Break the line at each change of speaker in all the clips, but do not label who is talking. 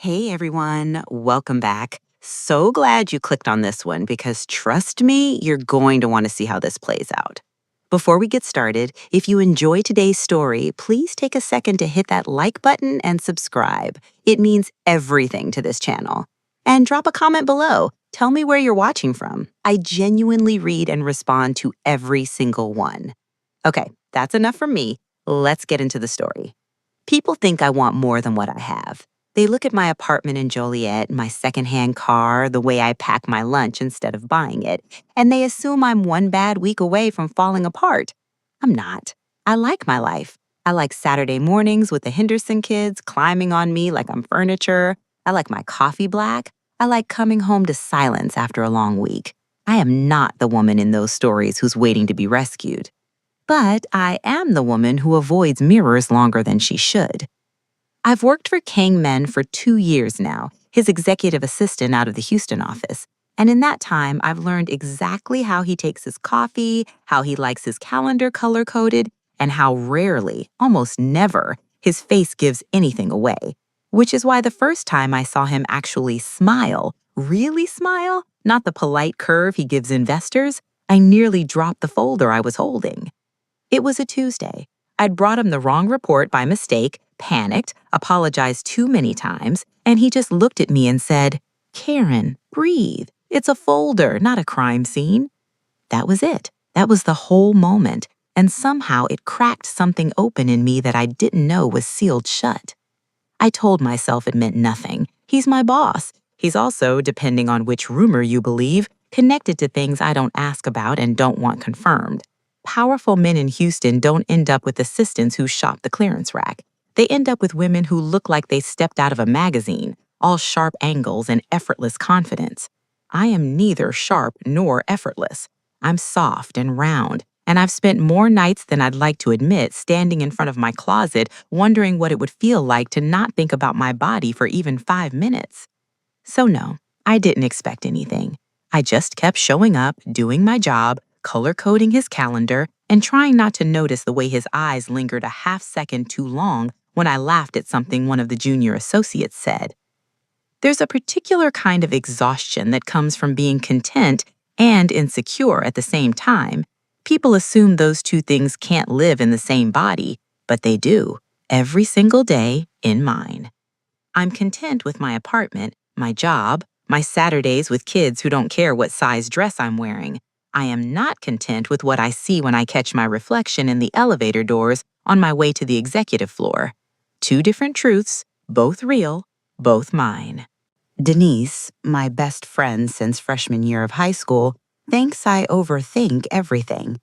Hey everyone, welcome back. So glad you clicked on this one because trust me, you're going to want to see how this plays out. Before we get started, if you enjoy today's story, please take a second to hit that like button and subscribe. It means everything to this channel. And drop a comment below. Tell me where you're watching from. I genuinely read and respond to every single one. Okay, that's enough from me. Let's get into the story. People think I want more than what I have. They look at my apartment in Joliet, my secondhand car, the way I pack my lunch instead of buying it, and they assume I'm one bad week away from falling apart. I'm not. I like my life. I like Saturday mornings with the Henderson kids climbing on me like I'm furniture. I like my coffee black. I like coming home to silence after a long week. I am not the woman in those stories who's waiting to be rescued. But I am the woman who avoids mirrors longer than she should. I've worked for Kang Men for 2 years now, his executive assistant out of the Houston office. And in that time, I've learned exactly how he takes his coffee, how he likes his calendar color-coded, and how rarely, almost never, his face gives anything away. Which is why the first time I saw him actually smile, really smile, not the polite curve he gives investors, I nearly dropped the folder I was holding. It was a Tuesday. I'd brought him the wrong report by mistake, panicked, apologized too many times, and he just looked at me and said, "Karen, breathe. It's a folder, not a crime scene." That was it. That was the whole moment, and somehow it cracked something open in me that I didn't know was sealed shut. I told myself it meant nothing. He's my boss. He's also, depending on which rumor you believe, connected to things I don't ask about and don't want confirmed. Powerful men in Houston don't end up with assistants who shop the clearance rack. They end up with women who look like they stepped out of a magazine, all sharp angles and effortless confidence. I am neither sharp nor effortless. I'm soft and round, and I've spent more nights than I'd like to admit standing in front of my closet wondering what it would feel like to not think about my body for even 5 minutes. So no, I didn't expect anything. I just kept showing up, doing my job, color-coding his calendar, and trying not to notice the way his eyes lingered a half second too long when I laughed at something one of the junior associates said. There's a particular kind of exhaustion that comes from being content and insecure at the same time. People assume those two things can't live in the same body, but they do, every single day in mine. I'm content with my apartment, my job, my Saturdays with kids who don't care what size dress I'm wearing. I am not content with what I see when I catch my reflection in the elevator doors on my way to the executive floor. Two different truths, both real, both mine. Denise, my best friend since freshman year of high school, thinks I overthink everything.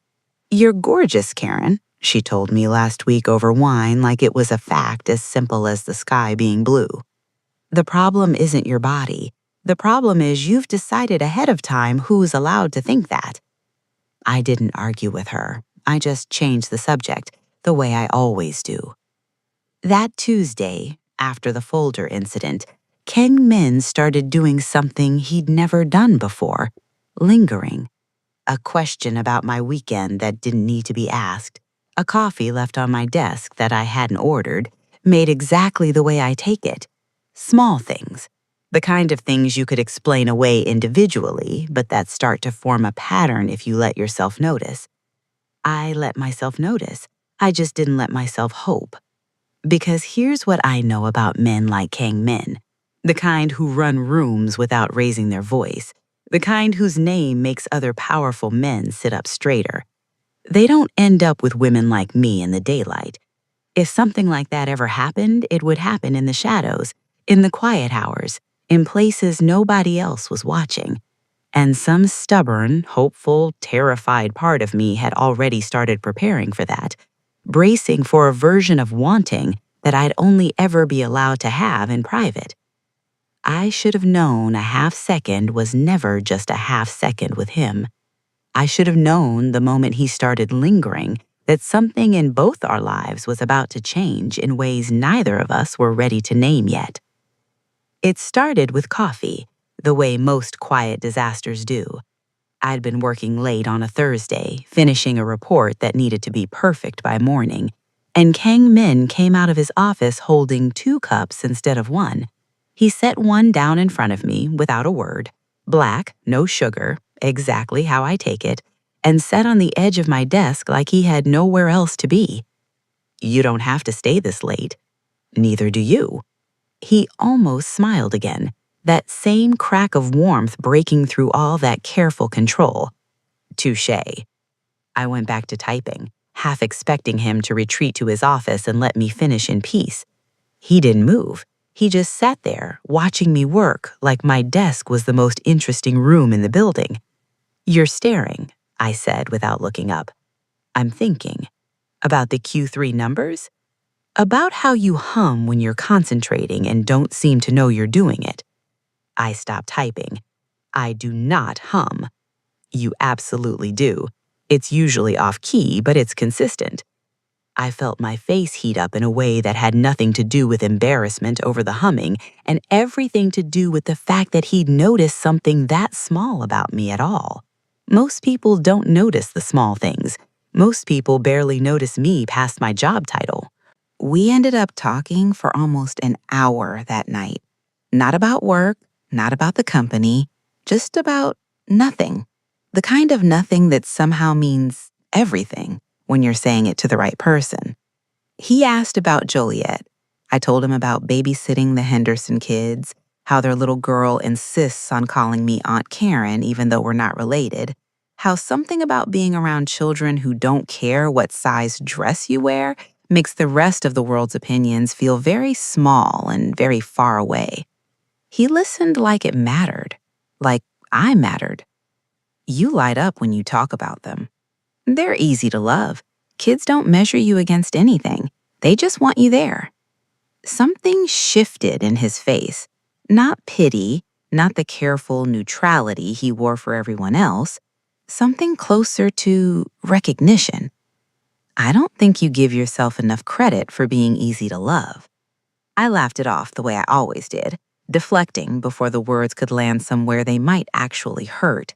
"You're gorgeous, Karen," she told me last week over wine like it was a fact as simple as the sky being blue. The problem isn't your body. The problem is you've decided ahead of time who's allowed to think that. I didn't argue with her. I just changed the subject, the way I always do. That Tuesday, after the folder incident, Kang Min started doing something he'd never done before, lingering. A question about my weekend that didn't need to be asked, a coffee left on my desk that I hadn't ordered, made exactly the way I take it. Small things. The kind of things you could explain away individually, but that start to form a pattern if you let yourself notice. I let myself notice. I just didn't let myself hope. Because here's what I know about men like Kang Min, the kind who run rooms without raising their voice, the kind whose name makes other powerful men sit up straighter. They don't end up with women like me in the daylight. If something like that ever happened, it would happen in the shadows, in the quiet hours, in places nobody else was watching. And some stubborn, hopeful, terrified part of me had already started preparing for that, bracing for a version of wanting that I'd only ever be allowed to have in private. I should have known a half second was never just a half second with him. I should have known the moment he started lingering that something in both our lives was about to change in ways neither of us were ready to name yet. It started with coffee, the way most quiet disasters do. I'd been working late on a Thursday, finishing a report that needed to be perfect by morning, and Kang Min came out of his office holding 2 cups instead of 1. He set one down in front of me without a word, black, no sugar, exactly how I take it, and sat on the edge of my desk like he had nowhere else to be. You don't have to stay this late. Neither do you. He almost smiled again, that same crack of warmth breaking through all that careful control. Touché. I went back to typing, half expecting him to retreat to his office and let me finish in peace. He didn't move. He just sat there, watching me work like my desk was the most interesting room in the building. You're staring, I said without looking up. I'm thinking. About the Q3 numbers? About how you hum when you're concentrating and don't seem to know you're doing it. I stopped typing. I do not hum. You absolutely do. It's usually off-key, but it's consistent. I felt my face heat up in a way that had nothing to do with embarrassment over the humming and everything to do with the fact that he'd noticed something that small about me at all. Most people don't notice the small things. Most people barely notice me past my job title. We ended up talking for almost an hour that night. Not about work, not about the company, just about nothing. The kind of nothing that somehow means everything when you're saying it to the right person. He asked about Joliet. I told him about babysitting the Henderson kids, how their little girl insists on calling me Aunt Karen even though we're not related, how something about being around children who don't care what size dress you wear makes the rest of the world's opinions feel very small and very far away. He listened like it mattered, like I mattered. You light up when you talk about them. They're easy to love. Kids don't measure you against anything. They just want you there. Something shifted in his face. Not pity, not the careful neutrality he wore for everyone else. Something closer to recognition. I don't think you give yourself enough credit for being easy to love. I laughed it off the way I always did, deflecting before the words could land somewhere they might actually hurt.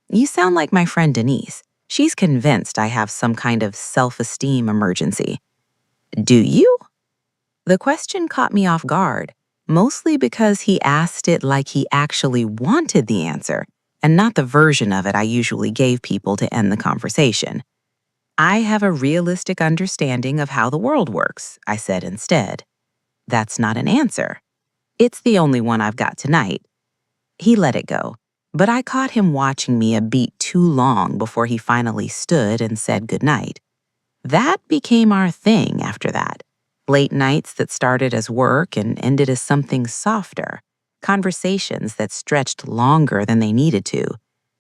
You sound like my friend Denise. She's convinced I have some kind of self-esteem emergency. Do you? The question caught me off guard, mostly because he asked it like he actually wanted the answer, and not the version of it I usually gave people to end the conversation. I have a realistic understanding of how the world works, I said instead. That's not an answer. It's the only one I've got tonight. He let it go, but I caught him watching me a beat too long before he finally stood and said goodnight. That became our thing after that. Late nights that started as work and ended as something softer. Conversations that stretched longer than they needed to.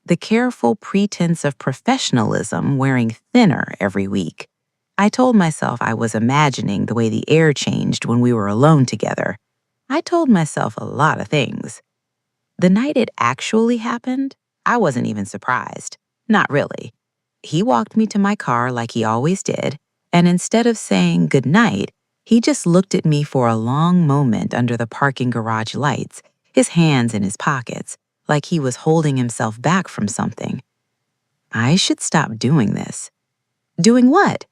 The careful pretense of professionalism wearing thinner every week. I told myself I was imagining the way the air changed when we were alone together. I told myself a lot of things. The night it actually happened, I wasn't even surprised. Not really. He walked me to my car like he always did, and instead of saying goodnight, he just looked at me for a long moment under the parking garage lights, his hands in his pockets, like he was holding himself back from something. I should stop doing this. Doing what?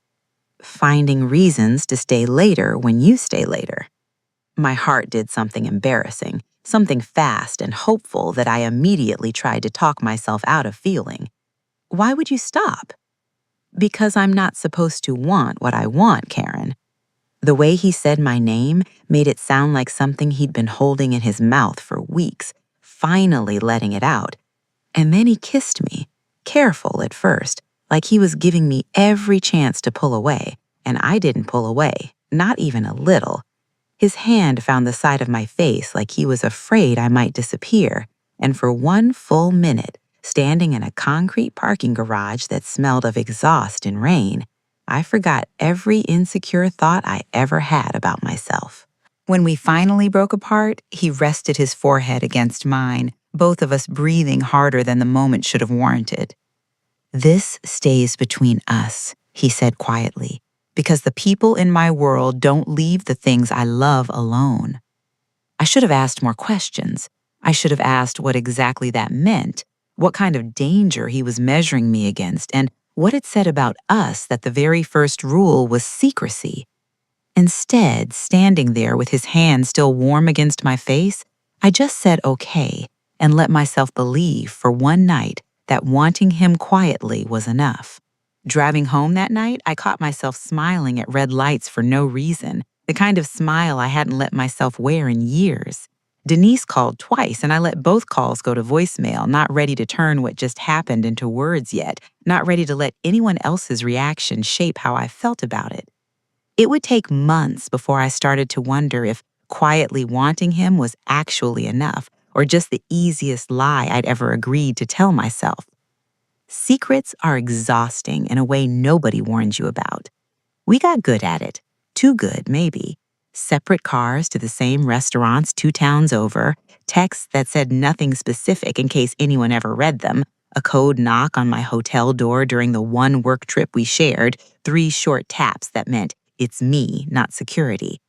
Finding reasons to stay later when you stay later. My heart did something embarrassing, something fast and hopeful that I immediately tried to talk myself out of feeling. Why would you stop? Because I'm not supposed to want what I want, Karen. The way he said my name made it sound like something he'd been holding in his mouth for weeks, finally letting it out. And then he kissed me, careful at first, like he was giving me every chance to pull away, and I didn't pull away, not even a little. His hand found the side of my face like he was afraid I might disappear, and for one full minute, standing in a concrete parking garage that smelled of exhaust and rain, I forgot every insecure thought I ever had about myself. When we finally broke apart, he rested his forehead against mine, both of us breathing harder than the moment should have warranted. This stays between us, he said quietly, because the people in my world don't leave the things I love alone. I should have asked more questions. I should have asked what exactly that meant, what kind of danger he was measuring me against, and what it said about us that the very first rule was secrecy. Instead, standing there with his hand still warm against my face, I just said okay and let myself believe for one night that wanting him quietly was enough. Driving home that night, I caught myself smiling at red lights for no reason, the kind of smile I hadn't let myself wear in years. Denise called twice, and I let both calls go to voicemail, not ready to turn what just happened into words yet, not ready to let anyone else's reaction shape how I felt about it. It would take months before I started to wonder if quietly wanting him was actually enough, or just the easiest lie I'd ever agreed to tell myself. Secrets are exhausting in a way nobody warns you about. We got good at it. Too good, maybe. Separate cars to the same restaurants 2 towns over, texts that said nothing specific in case anyone ever read them, a code knock on my hotel door during the one work trip we shared, 3 short taps that meant, it's me, not security.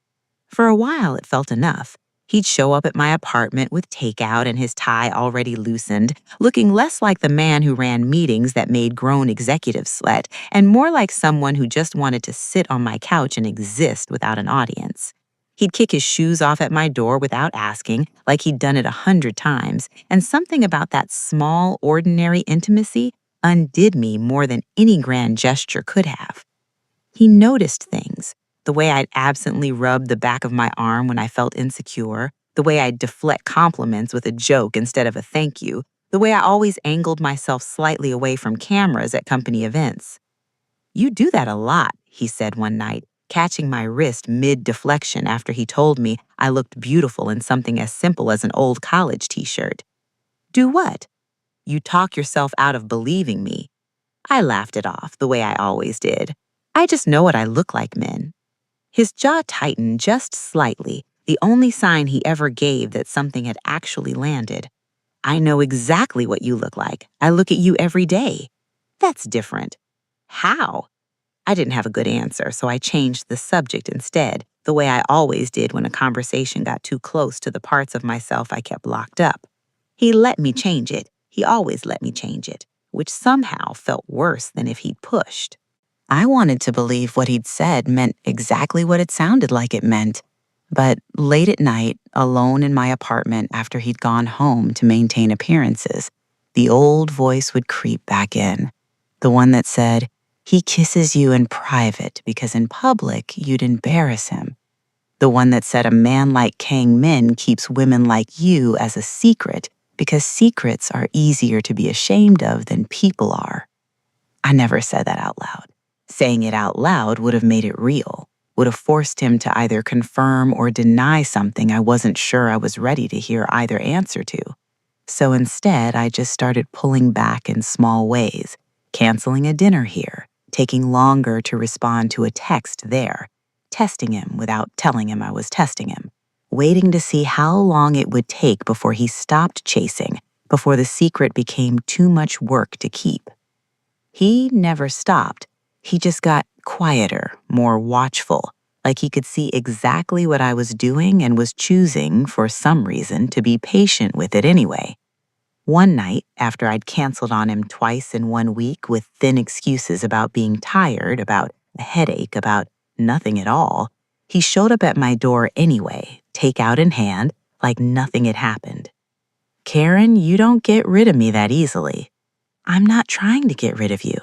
For a while, it felt enough. He'd show up at my apartment with takeout and his tie already loosened, looking less like the man who ran meetings that made grown executives sweat, and more like someone who just wanted to sit on my couch and exist without an audience. He'd kick his shoes off at my door without asking, like he'd done it 100 times, and something about that small, ordinary intimacy undid me more than any grand gesture could have. He noticed things, the way I'd absently rub the back of my arm when I felt insecure, the way I'd deflect compliments with a joke instead of a thank you, the way I always angled myself slightly away from cameras at company events. You do that a lot, he said one night, catching my wrist mid-deflection after he told me I looked beautiful in something as simple as an old college t-shirt. Do what? You talk yourself out of believing me. I laughed it off the way I always did. I just know what I look like, men. His jaw tightened just slightly, the only sign he ever gave that something had actually landed. I know exactly what you look like. I look at you every day. That's different. How? I didn't have a good answer, so I changed the subject instead, the way I always did when a conversation got too close to the parts of myself I kept locked up. He let me change it. He always let me change it, which somehow felt worse than if he'd pushed. I wanted to believe what he'd said meant exactly what it sounded like it meant. But late at night, alone in my apartment after he'd gone home to maintain appearances, the old voice would creep back in. The one that said, he kisses you in private because in public you'd embarrass him. The one that said a man like Kang Min keeps women like you as a secret because secrets are easier to be ashamed of than people are. I never said that out loud. Saying it out loud would have made it real, would have forced him to either confirm or deny something I wasn't sure I was ready to hear either answer to. So instead, I just started pulling back in small ways, canceling a dinner here, taking longer to respond to a text there, testing him without telling him I was testing him, waiting to see how long it would take before he stopped chasing, before the secret became too much work to keep. He never stopped. He just got quieter, more watchful, like he could see exactly what I was doing and was choosing, for some reason, to be patient with it anyway. One night, after I'd canceled on him twice in 1 week with thin excuses about being tired, about a headache, about nothing at all, he showed up at my door anyway, takeout in hand, like nothing had happened. Karen, you don't get rid of me that easily. I'm not trying to get rid of you.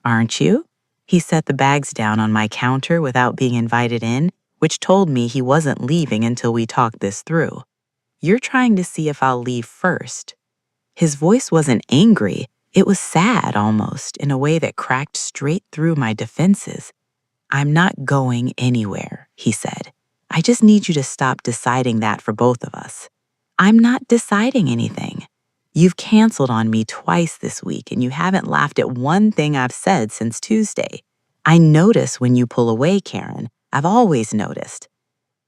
Aren't you? He set the bags down on my counter without being invited in, which told me he wasn't leaving until we talked this through. You're trying to see if I'll leave first. His voice wasn't angry. It was sad almost, in a way that cracked straight through my defenses. I'm not going anywhere, he said. I just need you to stop deciding that for both of us. I'm not deciding anything. You've canceled on me twice this week and you haven't laughed at one thing I've said since Tuesday. I notice when you pull away, Karen. I've always noticed.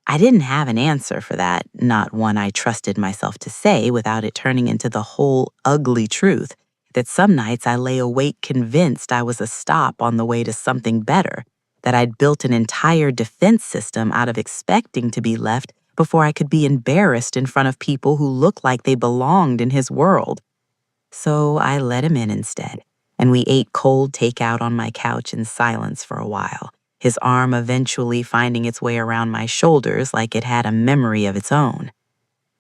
I didn't have an answer for that, not one I trusted myself to say without it turning into the whole ugly truth that some nights I lay awake convinced I was a stop on the way to something better, that I'd built an entire defense system out of expecting to be left before I could be embarrassed in front of people who looked like they belonged in his world. So I let him in instead, and we ate cold takeout on my couch in silence for a while, his arm eventually finding its way around my shoulders like it had a memory of its own.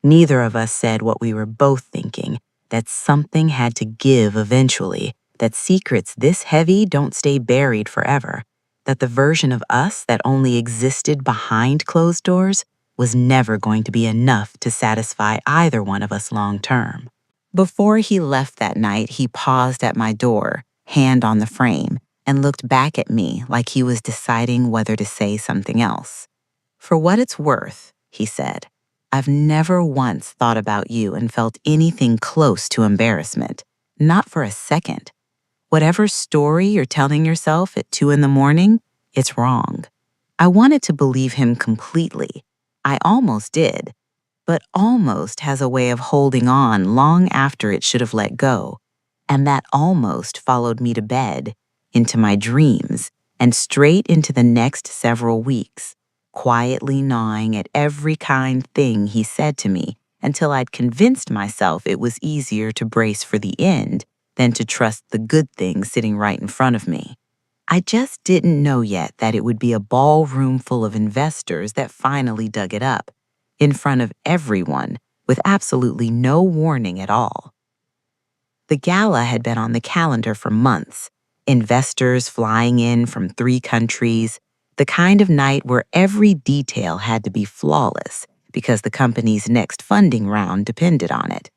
Neither of us said what we were both thinking, that something had to give eventually, that secrets this heavy don't stay buried forever, that the version of us that only existed behind closed doors was never going to be enough to satisfy either one of us long term. Before he left that night, he paused at my door, hand on the frame, and looked back at me like he was deciding whether to say something else. "For what it's worth," he said, "I've never once thought about you and felt anything close to embarrassment. Not for a second. Whatever story you're telling yourself at 2 in the morning, it's wrong." I wanted to believe him completely. I almost did. But almost has a way of holding on long after it should have let go. And that almost followed me to bed, into my dreams, and straight into the next several weeks, quietly gnawing at every kind thing he said to me until I'd convinced myself it was easier to brace for the end than to trust the good things sitting right in front of me. I just didn't know yet that it would be a ballroom full of investors that finally dug it up, in front of everyone, with absolutely no warning at all. The gala had been on the calendar for months, investors flying in from 3 countries, the kind of night where every detail had to be flawless because the company's next funding round depended on it.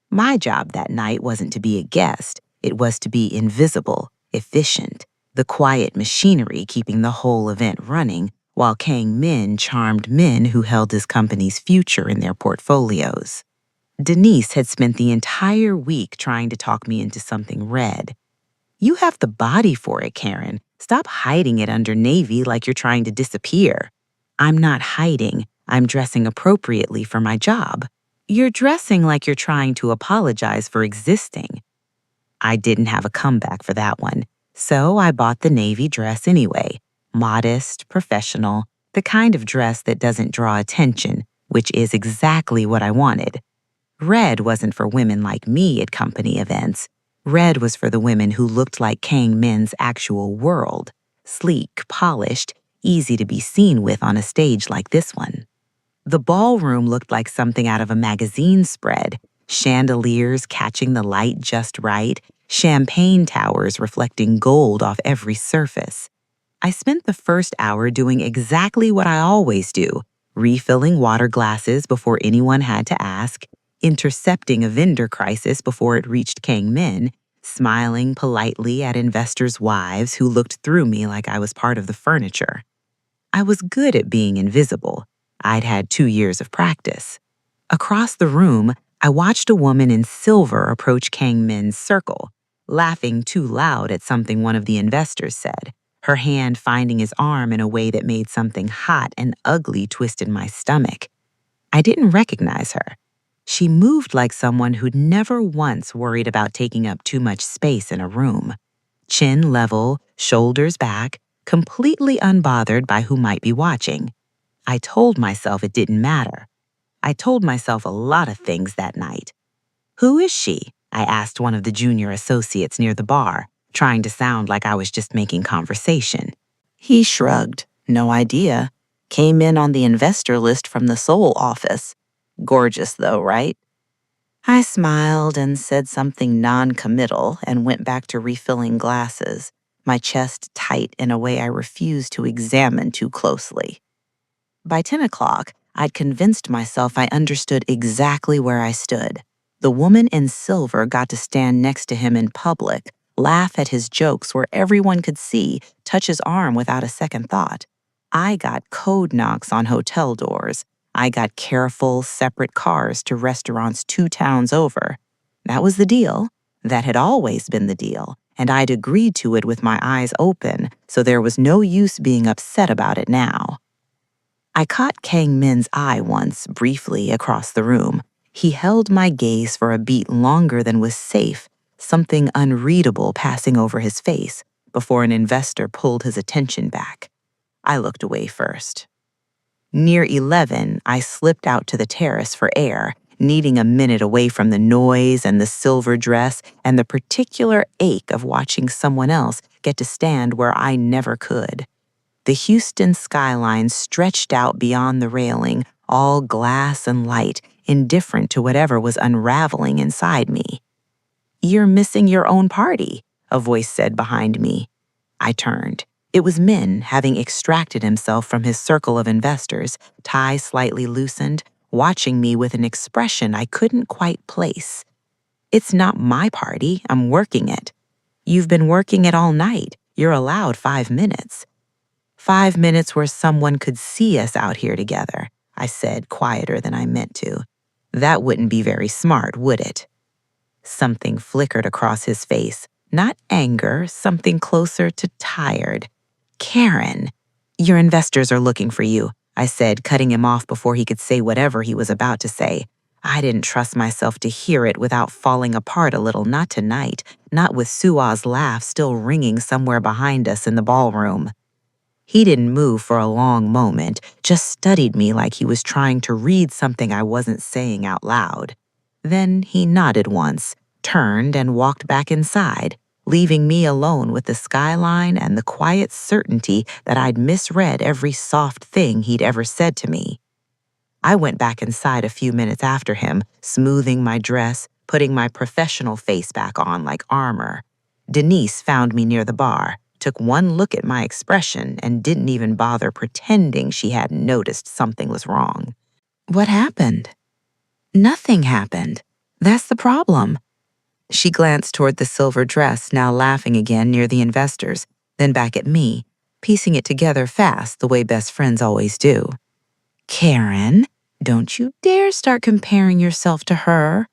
My job that night wasn't to be a guest, it was to be invisible, efficient, the quiet machinery keeping the whole event running, while Kang Min charmed men who held his company's future in their portfolios. Denise had spent the entire week trying to talk me into something red. "You have the body for it, Karen. Stop hiding it under navy like you're trying to disappear." "I'm not hiding. I'm dressing appropriately for my job." "You're dressing like you're trying to apologize for existing." I didn't have a comeback for that one, so I bought the navy dress anyway. Modest, professional, the kind of dress that doesn't draw attention, which is exactly what I wanted. Red wasn't for women like me at company events. Red was for the women who looked like Kang Min's actual world, sleek, polished, easy to be seen with on a stage like this one. The ballroom looked like something out of a magazine spread, chandeliers catching the light just right, champagne towers reflecting gold off every surface. I spent the first hour doing exactly what I always do, refilling water glasses before anyone had to ask, intercepting a vendor crisis before it reached Kang Min, smiling politely at investors' wives who looked through me like I was part of the furniture. I was good at being invisible. I'd had 2 years of practice. Across the room, I watched a woman in silver approach Kang Min's circle, laughing too loud at something one of the investors said, her hand finding his arm in a way that made something hot and ugly twist in my stomach. I didn't recognize her. She moved like someone who'd never once worried about taking up too much space in a room. Chin level, shoulders back, completely unbothered by who might be watching. I told myself it didn't matter. I told myself a lot of things that night. "Who is she?" I asked one of the junior associates near the bar, trying to sound like I was just making conversation. He shrugged. "No idea. Came in on the investor list from the Seoul office. Gorgeous though, right?" I smiled and said something non-committal and went back to refilling glasses, my chest tight in a way I refused to examine too closely. By 10 o'clock, I'd convinced myself I understood exactly where I stood. The woman in silver got to stand next to him in public, laugh at his jokes where everyone could see, touch his arm without a second thought. I got code knocks on hotel doors. I got careful, separate cars to restaurants 2 towns over. That was the deal. That had always been the deal, and I'd agreed to it with my eyes open, so there was no use being upset about it now. I caught Kang Min's eye once, briefly, across the room. He held my gaze for a beat longer than was safe, something unreadable passing over his face, before an investor pulled his attention back. I looked away first. Near 11, I slipped out to the terrace for air, needing a minute away from the noise and the silver dress and the particular ache of watching someone else get to stand where I never could. The Houston skyline stretched out beyond the railing, all glass and light, indifferent to whatever was unraveling inside me. "You're missing your own party," a voice said behind me. I turned. It was Min, having extracted himself from his circle of investors, tie slightly loosened, watching me with an expression I couldn't quite place. "It's not my party. I'm working it." "You've been working it all night. You're allowed 5 minutes." 5 minutes where someone could see us out here together, I said, quieter than I meant to. That wouldn't be very smart, would it? Something flickered across his face. Not anger, something closer to tired. "Karen, your investors are looking for you," I said, cutting him off before he could say whatever he was about to say. I didn't trust myself to hear it without falling apart a little, not tonight, not with Sua's laugh still ringing somewhere behind us in the ballroom. He didn't move for a long moment, just studied me like he was trying to read something I wasn't saying out loud. Then he nodded once, turned and walked back inside, leaving me alone with the skyline and the quiet certainty that I'd misread every soft thing he'd ever said to me. I went back inside a few minutes after him, smoothing my dress, putting my professional face back on like armor. Denise found me near the bar, took one look at my expression, and didn't even bother pretending she hadn't noticed something was wrong. "What happened?" "Nothing happened. That's the problem." She glanced toward the silver dress, now laughing again near the investors, then back at me, piecing it together fast the way best friends always do. "Karen, don't you dare start comparing yourself to her."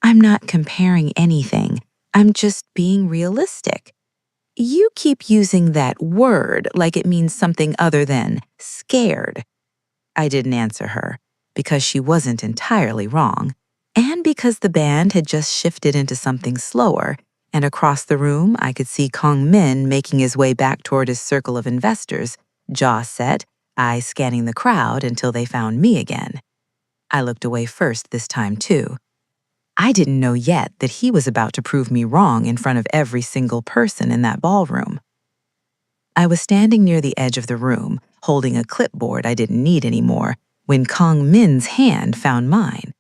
"I'm not comparing anything. I'm just being realistic. You keep using that word like it means something other than scared." I didn't answer her, because she wasn't entirely wrong, and because the band had just shifted into something slower, and across the room I could see Kong Min making his way back toward his circle of investors, jaw set, eyes scanning the crowd until they found me again. I looked away first this time, too. I didn't know yet that he was about to prove me wrong in front of every single person in that ballroom. I was standing near the edge of the room, holding a clipboard I didn't need anymore, when Kong Min's hand found mine.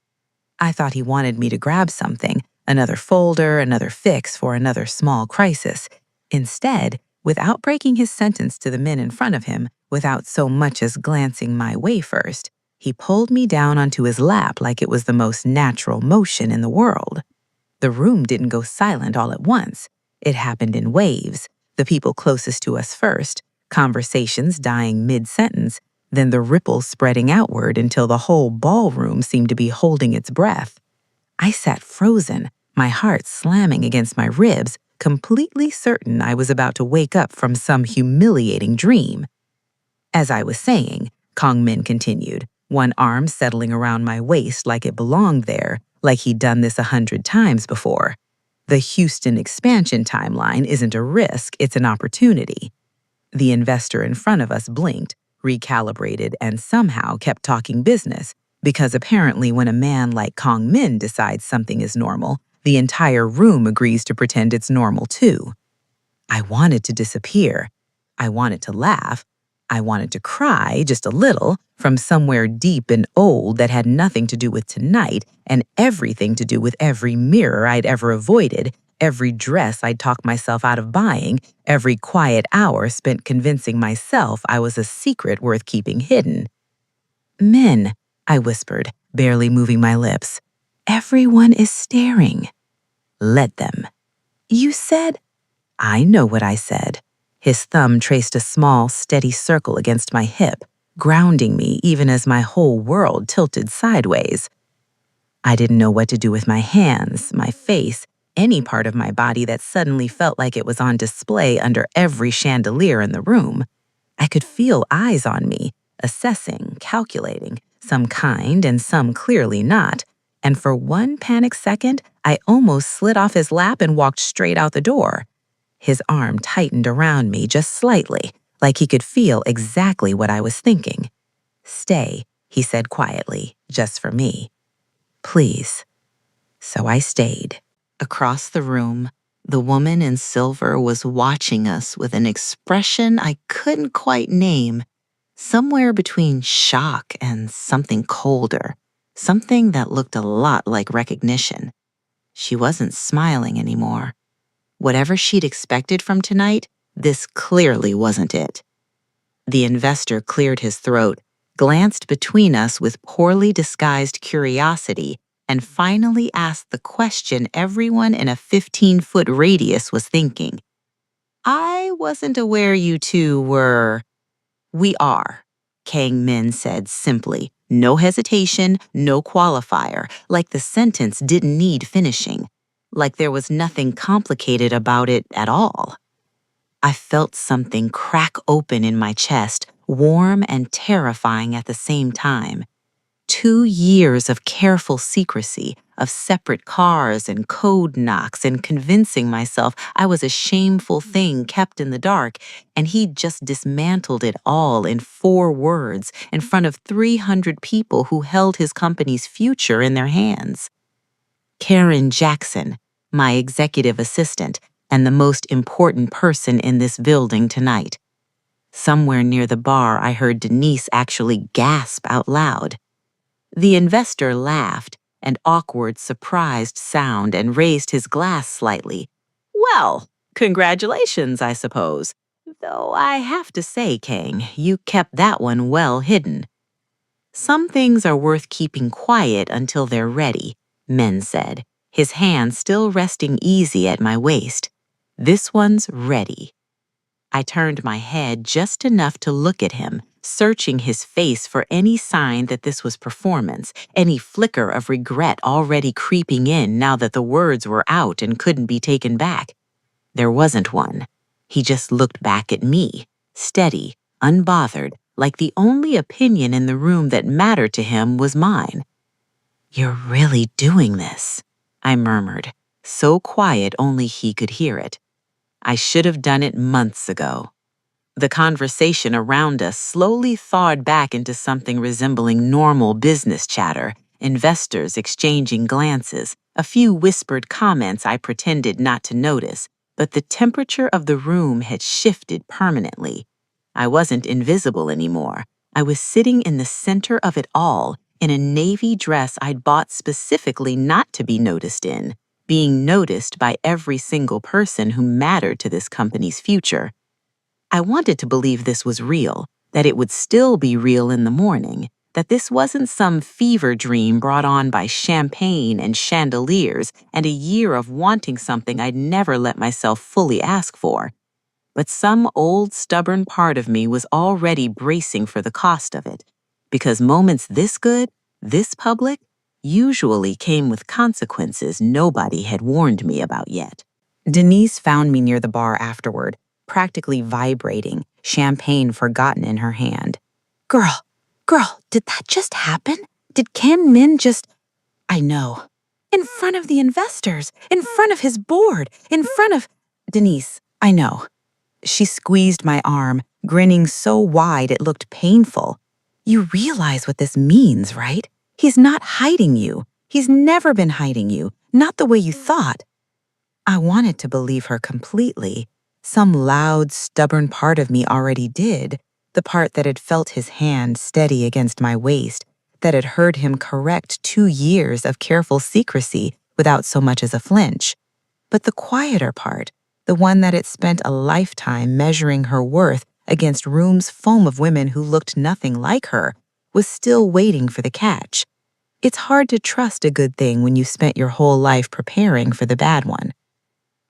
I thought he wanted me to grab something, another folder, another fix for another small crisis. Instead, without breaking his sentence to the men in front of him, without so much as glancing my way first, he pulled me down onto his lap like it was the most natural motion in the world. The room didn't go silent all at once. It happened in waves, the people closest to us first, conversations dying mid-sentence, then the ripples spreading outward until the whole ballroom seemed to be holding its breath. I sat frozen, my heart slamming against my ribs, completely certain I was about to wake up from some humiliating dream. As I was saying, Kong Min continued, one arm settling around my waist like it belonged there, like he'd done this 100 times before. The Houston expansion timeline isn't a risk, it's an opportunity. The investor in front of us blinked, recalibrated, and somehow kept talking business, because apparently when a man like Kong Min decides something is normal, the entire room agrees to pretend it's normal too. I wanted to disappear. I wanted to laugh. I wanted to cry, just a little, from somewhere deep and old that had nothing to do with tonight and everything to do with every mirror I'd ever avoided, every dress I'd talked myself out of buying, every quiet hour spent convincing myself I was a secret worth keeping hidden. "Men," I whispered, barely moving my lips. "Everyone is staring." "Let them." "You said—" I know what I said. His thumb traced a small, steady circle against my hip, grounding me even as my whole world tilted sideways. I didn't know what to do with my hands, my face, any part of my body that suddenly felt like it was on display under every chandelier in the room. I could feel eyes on me, assessing, calculating, some kind and some clearly not, and for one panic second, I almost slid off his lap and walked straight out the door. His arm tightened around me just slightly, like he could feel exactly what I was thinking. "Stay," he said quietly, just for me. "Please." So I stayed. Across the room, the woman in silver was watching us with an expression I couldn't quite name, somewhere between shock and something colder. something that looked a lot like recognition. She wasn't smiling anymore. Whatever she'd expected from tonight, this clearly wasn't it. The investor cleared his throat, glanced between us with poorly disguised curiosity, and finally asked the question everyone in a 15-foot radius was thinking. I wasn't aware you two were. We are, Kang Min said simply, no hesitation, no qualifier, like the sentence didn't need finishing, like there was nothing complicated about it at all. I felt something crack open in my chest, warm and terrifying at the same time. 2 years of careful secrecy, of separate cars and code knocks and convincing myself I was a shameful thing kept in the dark, and he'd just dismantled it all in 4 words in front of 300 people who held his company's future in their hands. Karen Jackson, my executive assistant, and the most important person in this building tonight. Somewhere near the bar, I heard Denise actually gasp out loud. The investor laughed, an awkward, surprised sound, and raised his glass slightly. Well, congratulations, I suppose. Though I have to say, Kang, you kept that one well hidden. Some things are worth keeping quiet until they're ready, Min said, his hand still resting easy at my waist. This one's ready. I turned my head just enough to look at him, searching his face for any sign that this was performance, any flicker of regret already creeping in now that the words were out and couldn't be taken back. There wasn't one. He just looked back at me, steady, unbothered, like the only opinion in the room that mattered to him was mine. "You're really doing this," I murmured, so quiet only he could hear it. I should have done it months ago. The conversation around us slowly thawed back into something resembling normal business chatter, investors exchanging glances, a few whispered comments I pretended not to notice, but the temperature of the room had shifted permanently. I wasn't invisible anymore. I was sitting in the center of it all, in a navy dress I'd bought specifically not to be noticed in, being noticed by every single person who mattered to this company's future. I wanted to believe this was real, that it would still be real in the morning, that this wasn't some fever dream brought on by champagne and chandeliers and a year of wanting something I'd never let myself fully ask for. But some old, stubborn part of me was already bracing for the cost of it, because moments this good, this public, usually came with consequences nobody had warned me about yet. Denise found me near the bar afterward, practically vibrating, champagne forgotten in her hand. Girl, did that just happen? Did Ken Min just... I know. In front of the investors, in front of his board, in front of... Denise, I know. She squeezed my arm, grinning so wide it looked painful. You realize what this means, right? He's not hiding you. He's never been hiding you, not the way you thought. I wanted to believe her completely. Some loud, stubborn part of me already did, the part that had felt his hand steady against my waist, that had heard him correct 2 years of careful secrecy without so much as a flinch. But the quieter part, the one that had spent a lifetime measuring her worth against rooms full of women who looked nothing like her, was still waiting for the catch. It's hard to trust a good thing when you spent your whole life preparing for the bad one.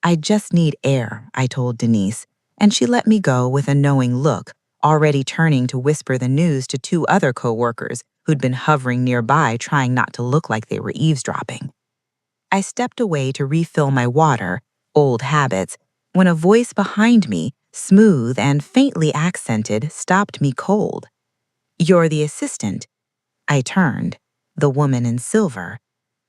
I just need air, I told Denise, and she let me go with a knowing look, already turning to whisper the news to 2 other co-workers who'd been hovering nearby trying not to look like they were eavesdropping. I stepped away to refill my water, old habits, when a voice behind me, smooth and faintly accented, stopped me cold. "You're the assistant." I turned, the woman in silver.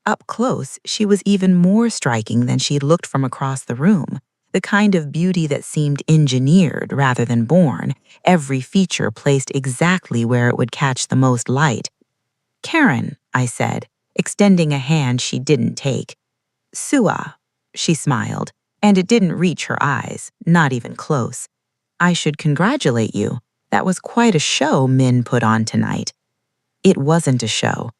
Up close, she was even more striking than she'd looked from across the room, the kind of beauty that seemed engineered rather than born, every feature placed exactly where it would catch the most light. "Karen," I said, extending a hand she didn't take. "Sua," she smiled, and it didn't reach her eyes, not even close. "I should congratulate you. That was quite a show Min put on tonight." It wasn't a show.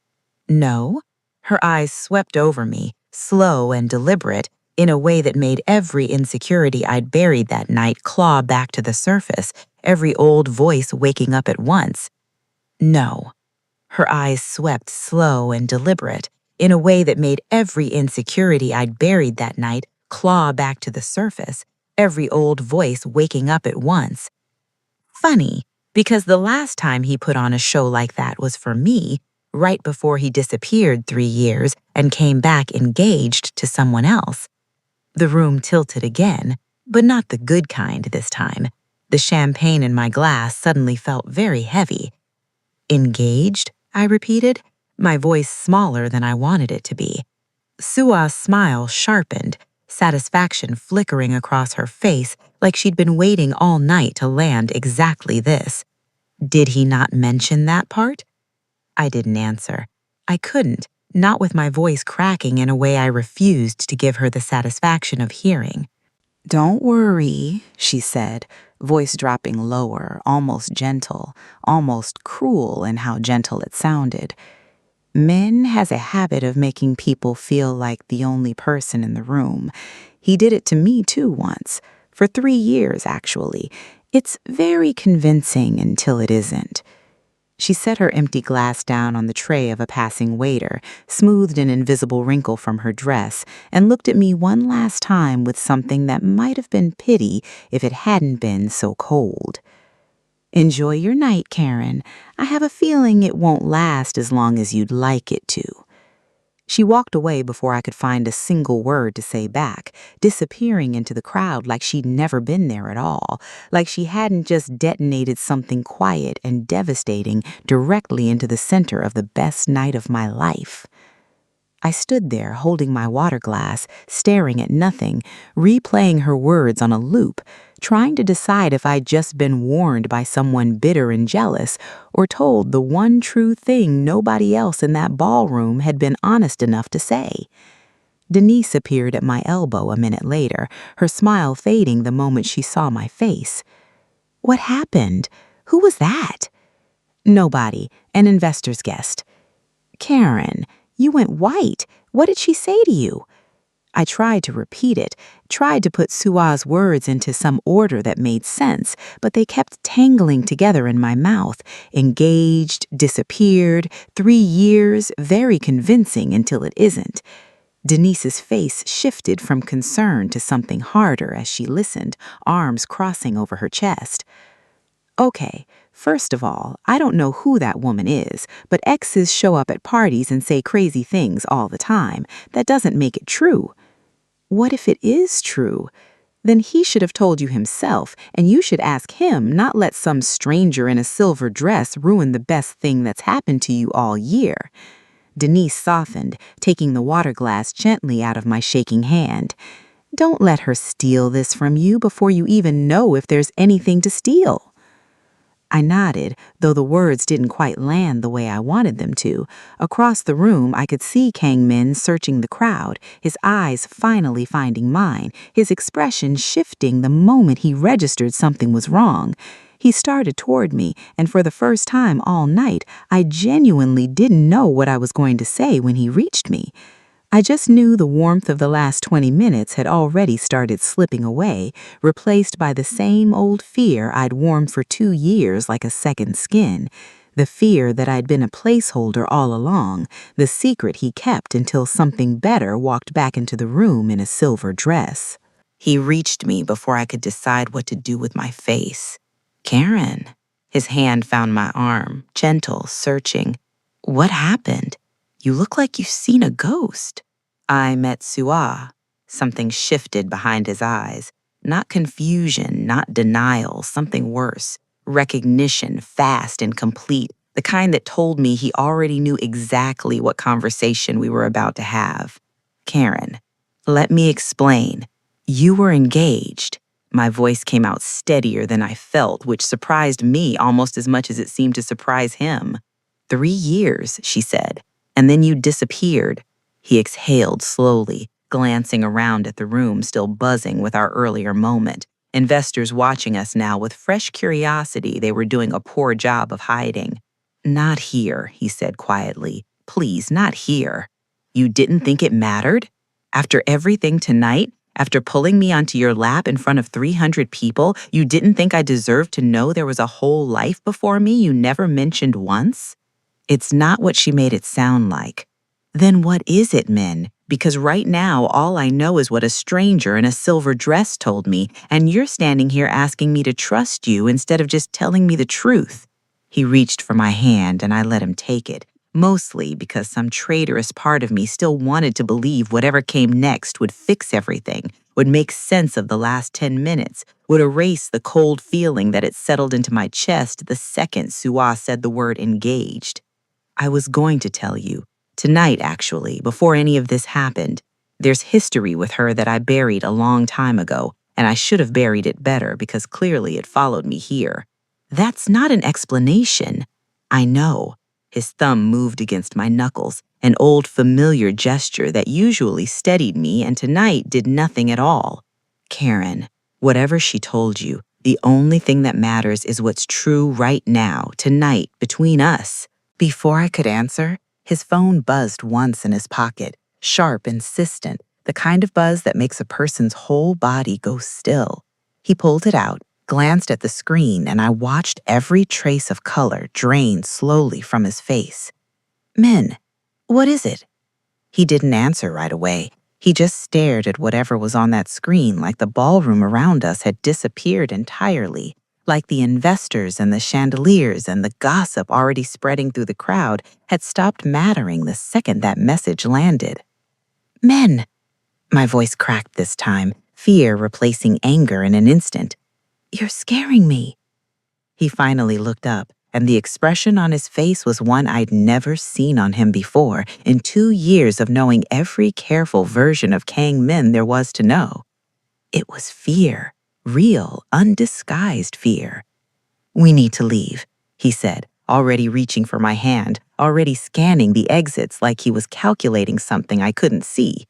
No. Her eyes swept over me, slow and deliberate, in a way that made every insecurity I'd buried that night claw back to the surface, every old voice waking up at once. No. Her eyes swept slow and deliberate, in a way that made every insecurity I'd buried that night claw back to the surface, every old voice waking up at once. Funny, because the last time he put on a show like that was for me, right before he disappeared 3 years and came back engaged to someone else. The room tilted again, but not the good kind this time. The champagne in my glass suddenly felt very heavy. Engaged? I repeated, my voice smaller than I wanted it to be. Sua's smile sharpened, satisfaction flickering across her face like she'd been waiting all night to land exactly this. Did he not mention that part? I didn't answer. I couldn't, not with my voice cracking in a way I refused to give her the satisfaction of hearing. Don't worry, she said, voice dropping lower, almost gentle, almost cruel in how gentle it sounded. Min has a habit of making people feel like the only person in the room. He did it to me too once, for 3 years actually. It's very convincing until it isn't. She set her empty glass down on the tray of a passing waiter, smoothed an invisible wrinkle from her dress, and looked at me one last time with something that might have been pity if it hadn't been so cold. Enjoy your night, Karen. I have a feeling it won't last as long as you'd like it to. She walked away before I could find a single word to say back, disappearing into the crowd like she'd never been there at all, like she hadn't just detonated something quiet and devastating directly into the center of the best night of my life. I stood there holding my water glass, staring at nothing, replaying her words on a loop, trying to decide if I'd just been warned by someone bitter and jealous or told the one true thing nobody else in that ballroom had been honest enough to say. Denise appeared at my elbow a minute later, her smile fading the moment she saw my face. What happened? Who was that? Nobody, an investor's guest. Karen, you went white. What did she say to you? I tried to repeat it, tried to put Sua's words into some order that made sense, but they kept tangling together in my mouth. Engaged, disappeared, 3 years, very convincing until it isn't. Denise's face shifted from concern to something harder as she listened, arms crossing over her chest. Okay, first of all, I don't know who that woman is, but exes show up at parties and say crazy things all the time. That doesn't make it true. What if it is true? Then he should have told you himself, and you should ask him, not let some stranger in a silver dress ruin the best thing that's happened to you all year. Denise softened, taking the water glass gently out of my shaking hand. Don't let her steal this from you before you even know if there's anything to steal. I nodded, though the words didn't quite land the way I wanted them to. Across the room, I could see Kang Min searching the crowd, his eyes finally finding mine, his expression shifting the moment he registered something was wrong. He started toward me, and for the first time all night, I genuinely didn't know what I was going to say when he reached me. I just knew the warmth of the last 20 minutes had already started slipping away, replaced by the same old fear I'd worn for 2 years like a second skin. The fear that I'd been a placeholder all along, the secret he kept until something better walked back into the room in a silver dress. He reached me before I could decide what to do with my face. Karen. His hand found my arm, gentle, searching. What happened? You look like you've seen a ghost. I met Sua. Something shifted behind his eyes. Not confusion, not denial, something worse. Recognition, fast and complete, the kind that told me he already knew exactly what conversation we were about to have. Karen, let me explain. You were engaged. My voice came out steadier than I felt, which surprised me almost as much as it seemed to surprise him. 3 years, she said. And then you disappeared. He exhaled slowly, glancing around at the room still buzzing with our earlier moment. Investors watching us now with fresh curiosity they were doing a poor job of hiding. Not here, he said quietly. Please, not here. You didn't think it mattered? After everything tonight, after pulling me onto your lap in front of 300 people, you didn't think I deserved to know there was a whole life before me you never mentioned once? It's not what she made it sound like. Then what is it, Min? Because right now, all I know is what a stranger in a silver dress told me, and you're standing here asking me to trust you instead of just telling me the truth. He reached for my hand, and I let him take it, mostly because some traitorous part of me still wanted to believe whatever came next would fix everything, would make sense of the last 10 minutes, would erase the cold feeling that had settled into my chest the second Sua said the word engaged. I was going to tell you. Tonight, actually, before any of this happened. There's history with her that I buried a long time ago, and I should have buried it better because clearly it followed me here. That's not an explanation. I know. His thumb moved against my knuckles, an old familiar gesture that usually steadied me and tonight did nothing at all. Karen, whatever she told you, the only thing that matters is what's true right now, tonight, between us. Before I could answer, his phone buzzed once in his pocket, sharp, insistent, the kind of buzz that makes a person's whole body go still. He pulled it out, glanced at the screen, and I watched every trace of color drain slowly from his face. Min, what is it? He didn't answer right away. He just stared at whatever was on that screen like the ballroom around us had disappeared entirely, like the investors and the chandeliers and the gossip already spreading through the crowd had stopped mattering the second that message landed. Men! My voice cracked this time, fear replacing anger in an instant. You're scaring me. He finally looked up, and the expression on his face was one I'd never seen on him before in 2 years of knowing every careful version of Kang Min there was to know. It was fear, real, undisguised fear. We need to leave, he said, already reaching for my hand, already scanning the exits like he was calculating something I couldn't see.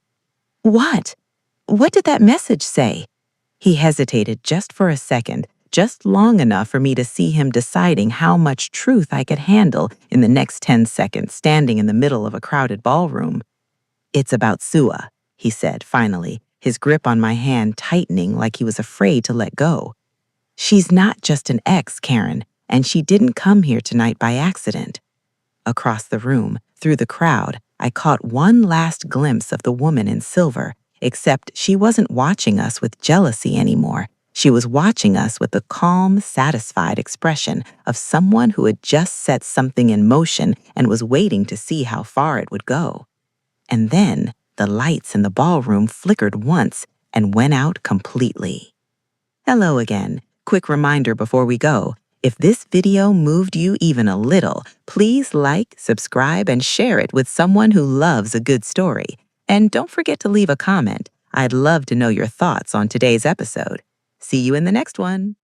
What? What did that message say? He hesitated just for a second, just long enough for me to see him deciding how much truth I could handle in the next 10 seconds standing in the middle of a crowded ballroom. It's about Sua, he said finally, his grip on my hand tightening like he was afraid to let go. She's not just an ex, Karen, and she didn't come here tonight by accident. Across the room, through the crowd, I caught one last glimpse of the woman in silver, except she wasn't watching us with jealousy anymore. She was watching us with the calm, satisfied expression of someone who had just set something in motion and was waiting to see how far it would go. And then the lights in the ballroom flickered once and went out completely. Hello again. Quick reminder before we go. If this video moved you even a little, please like, subscribe, and share it with someone who loves a good story. And don't forget to leave a comment. I'd love to know your thoughts on today's episode. See you in the next one.